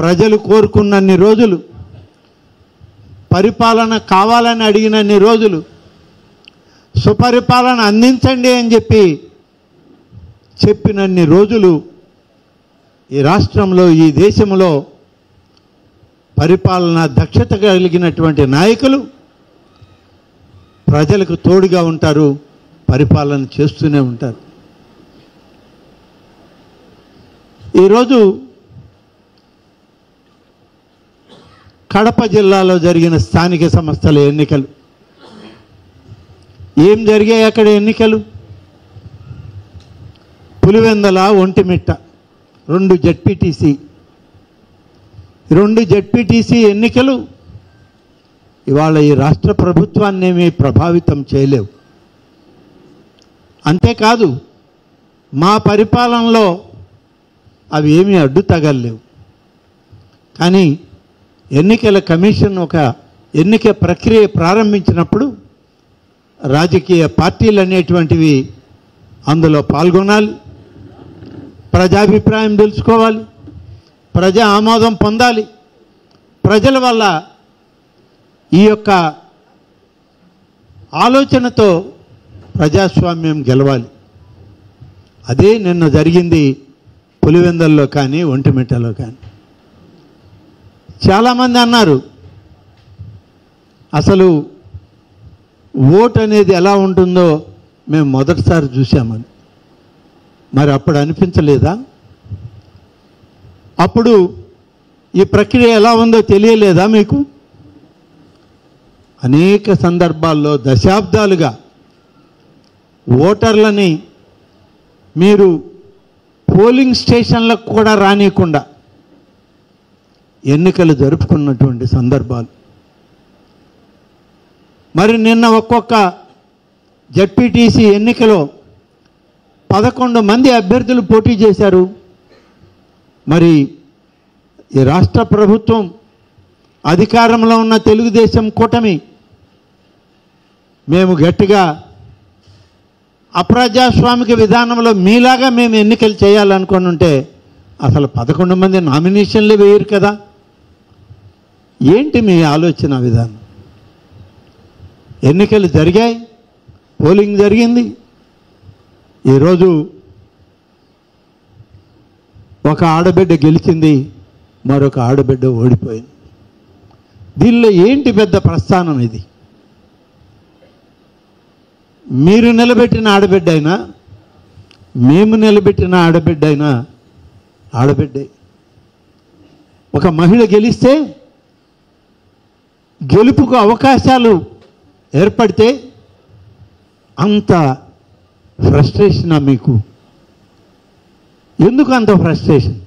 ప్రజలు కోరుకున్నన్ని రోజులు, పరిపాలన కావాలని అడిగినన్ని రోజులు, సుపరిపాలన అందించండి అని చెప్పినన్ని రోజులు ఈ రాష్ట్రంలో, ఈ దేశంలో పరిపాలన దక్షత కలిగినటువంటి నాయకులు ప్రజలకు తోడుగా ఉంటారు, పరిపాలన చేస్తూనే ఉంటారు. ఈరోజు కడప జిల్లాలో జరిగిన స్థానిక సంస్థల ఎన్నికలు, ఏం జరిగాయి అక్కడ ఎన్నికలు? పులివెందల, ఒంటిమిట్ట, 2 జెడ్పీటీసీ ఎన్నికలు ఇవాళ ఈ రాష్ట్ర ప్రభుత్వాన్ని ఏమీ ప్రభావితం చేయలేవు. అంతేకాదు మా పరిపాలనలో అవి ఏమీ అడ్డు తగలేవు. కానీ ఎన్నికల కమిషన్ ఒక ఎన్నిక ప్రక్రియ ప్రారంభించినప్పుడు రాజకీయ పార్టీలు అనేటువంటివి అందులో పాల్గొనాలి, ప్రజాభిప్రాయం తెలుసుకోవాలి, ప్రజా ఆమోదం పొందాలి, ప్రజల వల్ల ఈ యొక్క ఆలోచనతో ప్రజాస్వామ్యం గెలవాలి. అదే నిన్న జరిగింది పులివెందల్లో కానీ ఒంటిమిట్టలో కానీ. చాలామంది అన్నారు అసలు ఓటు అనేది ఎలా ఉంటుందో మేము మొదటిసారి చూసామని. మరి అప్పుడు అనిపించలేదా? అప్పుడు ఈ ప్రక్రియ ఎలా ఉందో తెలియలేదా మీకు? అనేక సందర్భాల్లో దశాబ్దాలుగా ఓటర్లని మీరు పోలింగ్ స్టేషన్లకు కూడా రానియకుండా ఎన్నికలు జరుపుకున్నటువంటి సందర్భాలు. మరి నిన్న ఒక్కొక్క జెడ్పీటీసీ ఎన్నికలో 11 మంది అభ్యర్థులు పోటీ చేశారు. మరి ఈ రాష్ట్ర ప్రభుత్వం, అధికారంలో ఉన్న తెలుగుదేశం కూటమి మేము గట్టిగా అప్రజాస్వామిక విధానంలో మీలాగా మేము ఎన్నికలు చేయాలనుకుని ఉంటే అసలు 11 మంది నామినేషన్లు వేయరు కదా. ఏంటి మీ ఆలోచన విధానం? ఎన్నికలు జరిగాయి, పోలింగ్ జరిగింది. ఈరోజు ఒక ఆడబిడ్డ గెలిచింది, మరొక ఆడబిడ్డ ఓడిపోయింది. దీనిలో ఏంటి పెద్ద ప్రస్థానం ఇది? మీరు నిలబెట్టిన ఆడబిడ్డ అయినా, మేము నిలబెట్టిన ఆడబిడ్డ అయినా ఆడబిడ్డే. ఒక మహిళ గెలిస్తే, గెలుపుకు అవకాశాలు ఏర్పడితే అంత ఫ్రస్ట్రేషనా మీకు? ఎందుకు అంత ఫ్రస్ట్రేషన్?